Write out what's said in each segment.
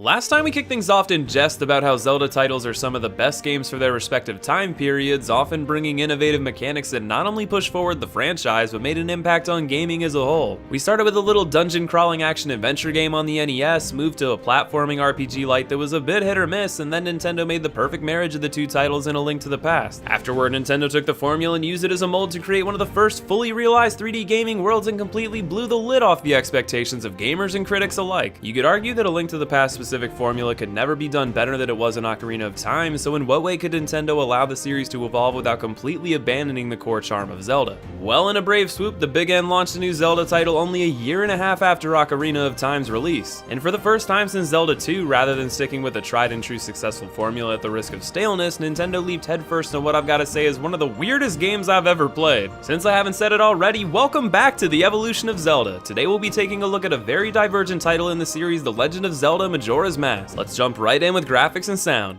Last time we kicked things off in jest about how Zelda titles are some of the best games for their respective time periods, often bringing innovative mechanics that not only push forward the franchise, but made an impact on gaming as a whole. We started with a little dungeon crawling action adventure game on the NES, moved to a platforming RPG light that was a bit hit or miss, and then Nintendo made the perfect marriage of the two titles in A Link to the Past. Afterward, Nintendo took the formula and used it as a mold to create one of the first fully realized 3D gaming worlds and completely blew the lid off the expectations of gamers and critics alike. You could argue that A Link to the Past specific formula could never be done better than it was in Ocarina of Time, so in what way could Nintendo allow the series to evolve without completely abandoning the core charm of Zelda? Well, in a brave swoop, the Big N launched a new Zelda title only a year and a half after Ocarina of Time's release. And for the first time since Zelda II, rather than sticking with a tried and true successful formula at the risk of staleness, Nintendo leaped headfirst into what I've got to say is one of the weirdest games I've ever played. Since I haven't said it already, welcome back to the evolution of Zelda. Today we'll be taking a look at a very divergent title in the series, The Legend of Zelda Majora's Mask. Let's jump right in with graphics and sound.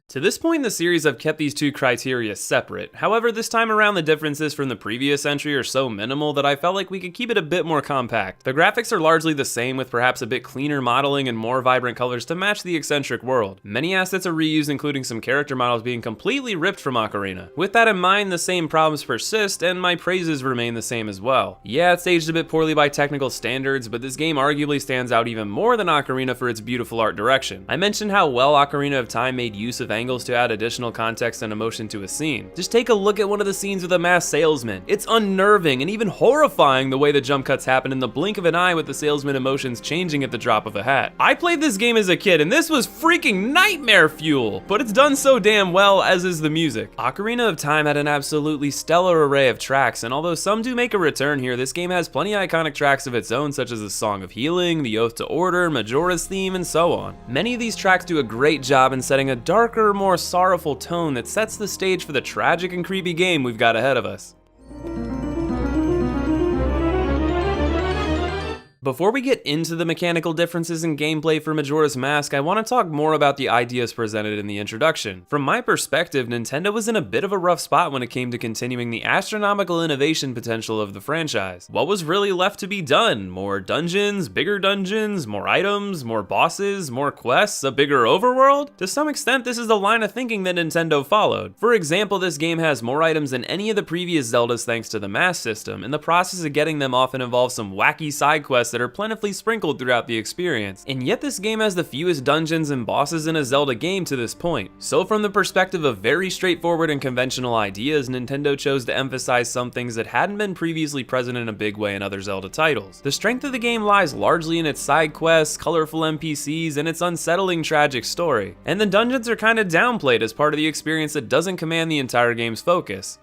To this point in the series, I've kept these two criteria separate. However, this time around the differences from the previous entry are so minimal that I felt like we could keep it a bit more compact. The graphics are largely the same, with perhaps a bit cleaner modeling and more vibrant colors to match the eccentric world. Many assets are reused, including some character models being completely ripped from Ocarina. With that in mind, the same problems persist, and my praises remain the same as well. Yeah, it's aged a bit poorly by technical standards, but this game arguably stands out even more than Ocarina for its beautiful art direction. I mentioned how well Ocarina of Time made use of angles to add additional context and emotion to a scene. Just take a look at one of the scenes with a masked salesman. It's unnerving and even horrifying the way the jump cuts happen in the blink of an eye, with the salesman emotions changing at the drop of a hat. I played this game as a kid and this was freaking nightmare fuel, but it's done so damn well, as is the music. Ocarina of Time had an absolutely stellar array of tracks, and although some do make a return here, this game has plenty of iconic tracks of its own, such as the Song of Healing, the Oath to Order, Majora's theme, and so on. Many of these tracks do a great job in setting a darker, more sorrowful tone that sets the stage for the tragic and creepy game we've got ahead of us. Before we get into the mechanical differences in gameplay for Majora's Mask, I want to talk more about the ideas presented in the introduction. From my perspective, Nintendo was in a bit of a rough spot when it came to continuing the astronomical innovation potential of the franchise. What was really left to be done? More dungeons, more items, more bosses, more quests, a bigger overworld? To some extent, this is the line of thinking that Nintendo followed. For example, this game has more items than any of the previous Zeldas thanks to the Mask system, and the process of getting them often involves some wacky side quests that are plentifully sprinkled throughout the experience. And yet this game has the fewest dungeons and bosses in a Zelda game to this point. So from the perspective of very straightforward and conventional ideas, Nintendo chose to emphasize some things that hadn't been previously present in a big way in other Zelda titles. The strength of the game lies largely in its side quests, colorful NPCs, and its unsettling tragic story. And the dungeons are kinda downplayed as part of the experience that doesn't command the entire game's focus.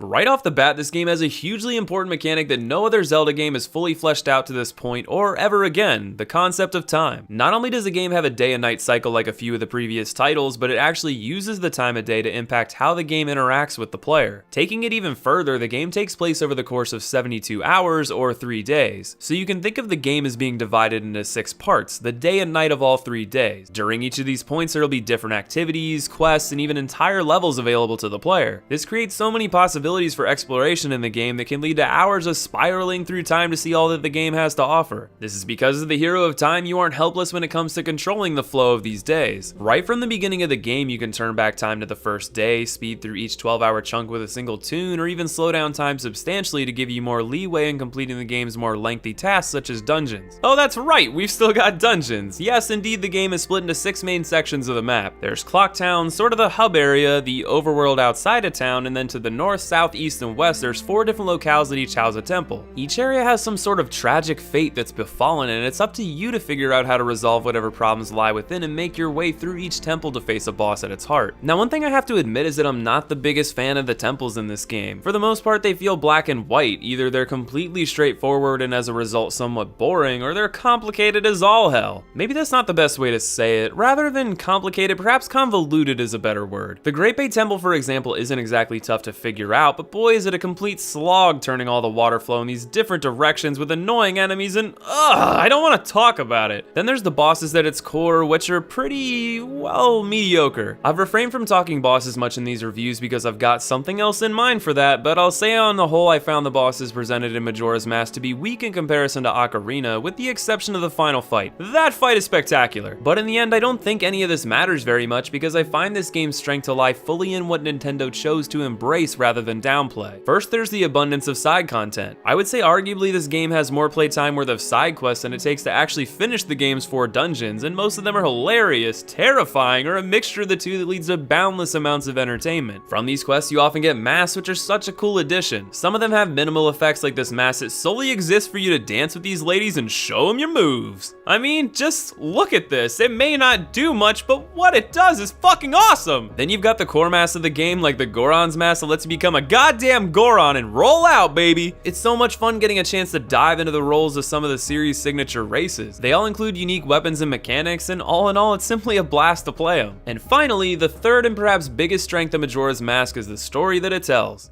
Right off the bat, this game has a hugely important mechanic that no other Zelda game has fully fleshed out to this point, or ever again: the concept of time. Not only does the game have a day and night cycle like a few of the previous titles, but it actually uses the time of day to impact how the game interacts with the player. Taking it even further, the game takes place over the course of 72 hours, or 3 days. So you can think of the game as being divided into 6 parts, the day and night of all 3 days. During each of these points, there will be different activities, quests, and even entire levels available to the player. This creates so many possibilities for exploration in the game that can lead to hours of spiraling through time to see all that the game has to offer. This is because as the hero of time, you aren't helpless when it comes to controlling the flow of these days. Right from the beginning of the game, you can turn back time to the first day, speed through each 12-hour chunk with a single tune, or even slow down time substantially to give you more leeway in completing the game's more lengthy tasks, such as dungeons. Oh, that's right, we've still got dungeons. Yes, indeed, the game is split into 6 main sections of the map. There's Clock Town, sort of the hub area, the overworld outside of town, and then to the north, south, east, and west, there's 4 different locales that each house a temple. Each area has some sort of tragic fate that's befallen, and it's up to you to figure out how to resolve whatever problems lie within and make your way through each temple to face a boss at its heart. Now, one thing I have to admit is that I'm not the biggest fan of the temples in this game. For the most part, they feel black and white. Either they're completely straightforward and as a result somewhat boring, or they're complicated as all hell. Maybe that's not the best way to say it. Rather than complicated, perhaps convoluted is a better word. The Great Bay Temple, for example, isn't exactly tough to figure out, but boy is it a complete slog turning all the water flow in these different directions with annoying enemies and I don't want to talk about it. Then there's the bosses at its core, which are pretty, well, mediocre. I've refrained from talking bosses much in these reviews because I've got something else in mind for that, but I'll say on the whole I found the bosses presented in Majora's Mask to be weak in comparison to Ocarina, with the exception of the final fight. That fight is spectacular, but in the end I don't think any of this matters very much because I find this game's strength to lie fully in what Nintendo chose to embrace rather than downplay. First, there's the abundance of side content. I would say arguably this game has more playtime worth of side quests than it takes to actually finish the game's 4 dungeons, and most of them are hilarious, terrifying, or a mixture of the two that leads to boundless amounts of entertainment. From these quests you often get masks, which are such a cool addition. Some of them have minimal effects like this mask that solely exists for you to dance with these ladies and show them your moves. I mean, just look at this. It may not do much, but what it does is fucking awesome. Then you've got the core mask of the game, like the Goron's mask that lets you become a goddamn Goron and roll out, baby. It's so much fun getting a chance to dive into the roles of some of the series' signature races. They all include unique weapons and mechanics, and all in all, it's simply a blast to play them. And finally, the third and perhaps biggest strength of Majora's Mask is the story that it tells.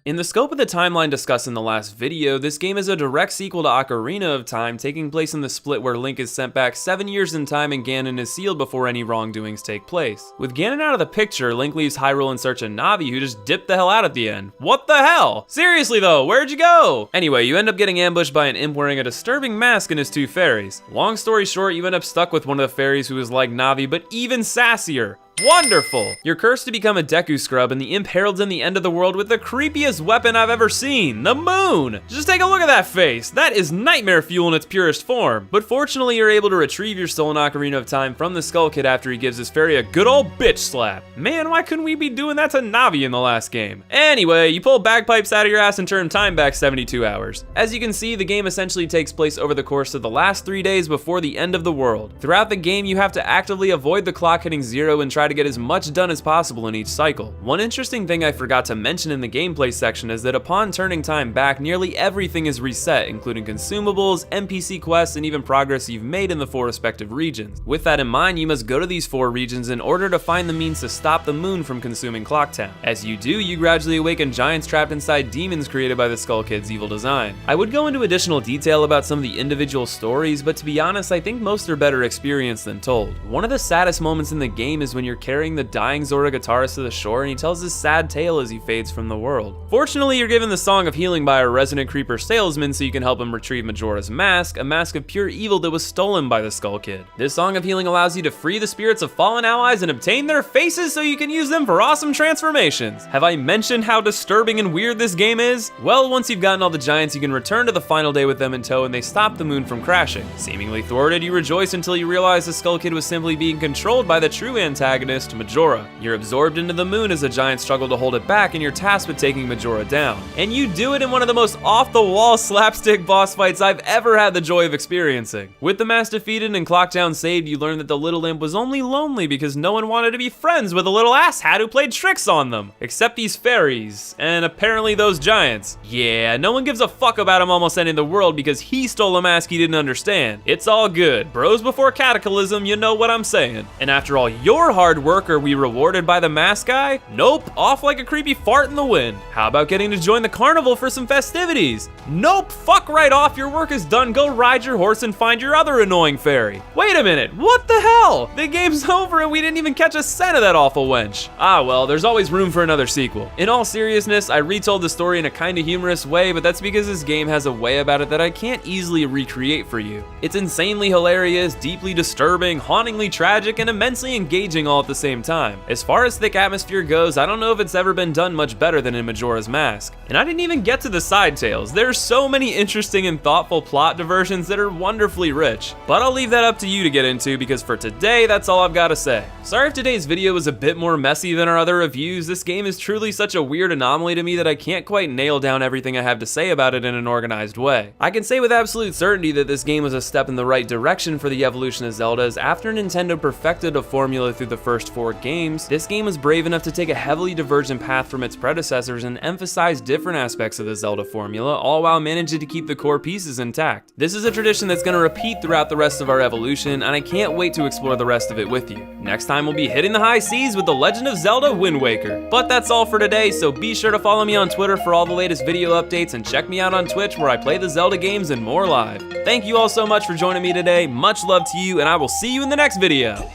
In the scope of the timeline discussed in the last video, this game is a direct sequel to Ocarina of Time, taking place in the split where Link is sent back 7 years in time and Ganon is sealed before any wrongdoings take place. With Ganon out of the picture, Link leaves Hyrule in search of Navi, who just dipped the hell out at the end. What the hell? Seriously though, where'd you go? Anyway, you end up getting ambushed by an imp wearing a disturbing mask and his 2 fairies. Long story short, you end up stuck with one of the fairies who is like Navi, but even sassier. Wonderful! You're cursed to become a Deku Scrub, and the imp heralds in the end of the world with the creepiest weapon I've ever seen, the moon! Just take a look at that face! That is nightmare fuel in its purest form. But fortunately, you're able to retrieve your stolen Ocarina of Time from the Skull Kid after he gives his fairy a good old bitch slap. Man, why couldn't we be doing that to Navi in the last game? Anyway, you pull bagpipes out of your ass and turn time back 72 hours. As you can see, the game essentially takes place over the course of the last 3 days before the end of the world. Throughout the game, you have to actively avoid the clock hitting 0 and try to get as much done as possible in each cycle. One interesting thing I forgot to mention in the gameplay section is that upon turning time back, nearly everything is reset, including consumables, NPC quests, and even progress you've made in the 4 respective regions. With that in mind, you must go to these 4 regions in order to find the means to stop the moon from consuming Clocktown. As you do, you gradually awaken giants trapped inside demons created by the Skull Kid's evil design. I would go into additional detail about some of the individual stories, but to be honest, I think most are better experienced than told. One of the saddest moments in the game is when you're carrying the dying Zora guitarist to the shore and he tells his sad tale as he fades from the world. Fortunately, you're given the Song of Healing by a resident creeper salesman so you can help him retrieve Majora's Mask, a mask of pure evil that was stolen by the Skull Kid. This Song of Healing allows you to free the spirits of fallen allies and obtain their faces so you can use them for awesome transformations. Have I mentioned how disturbing and weird this game is? Well, once you've gotten all the giants, you can return to the final day with them in tow and they stop the moon from crashing. Seemingly thwarted, you rejoice until you realize the Skull Kid was simply being controlled by the true antagonist, Majora. You're absorbed into the moon as the giants struggle to hold it back, and you're tasked with taking Majora down. And you do it in one of the most off-the-wall slapstick boss fights I've ever had the joy of experiencing. With the mask defeated and Clocktown saved, you learn that the little imp was only lonely because no one wanted to be friends with a little asshat who played tricks on them. Except these fairies, and apparently those giants. Yeah, no one gives a fuck about him almost ending the world because he stole a mask he didn't understand. It's all good. Bros before cataclysm, you know what I'm saying. And after all your hard work, are we rewarded by the mask guy? Nope, off like a creepy fart in the wind. How about getting to join the carnival for some festivities? Nope, fuck right off, your work is done, go ride your horse and find your other annoying fairy. Wait a minute, what the hell? The game's over and we didn't even catch a scent of that awful wench. Ah well, there's always room for another sequel. In all seriousness, I retold the story in a kinda humorous way, but that's because this game has a way about it that I can't easily recreate for you. It's insanely hilarious, deeply disturbing, hauntingly tragic, and immensely engaging all at the same time. As far as thick atmosphere goes, I don't know if it's ever been done much better than in Majora's Mask. And I didn't even get to the side tales. There's so many interesting and thoughtful plot diversions that are wonderfully rich. But I'll leave that up to you to get into because for today, that's all I've got to say. Sorry if today's video was a bit more messy than our other reviews. This game is truly such a weird anomaly to me that I can't quite nail down everything I have to say about it in an organized way. I can say with absolute certainty that this game was a step in the right direction for the evolution of Zelda, as after Nintendo perfected a formula through the first first 4 games, this game was brave enough to take a heavily divergent path from its predecessors and emphasize different aspects of the Zelda formula, all while managing to keep the core pieces intact. This is a tradition that's going to repeat throughout the rest of our evolution, and I can't wait to explore the rest of it with you. Next time we'll be hitting the high seas with The Legend of Zelda Wind Waker. But that's all for today, so be sure to follow me on Twitter for all the latest video updates, and check me out on Twitch where I play the Zelda games and more live. Thank you all so much for joining me today, much love to you, and I will see you in the next video.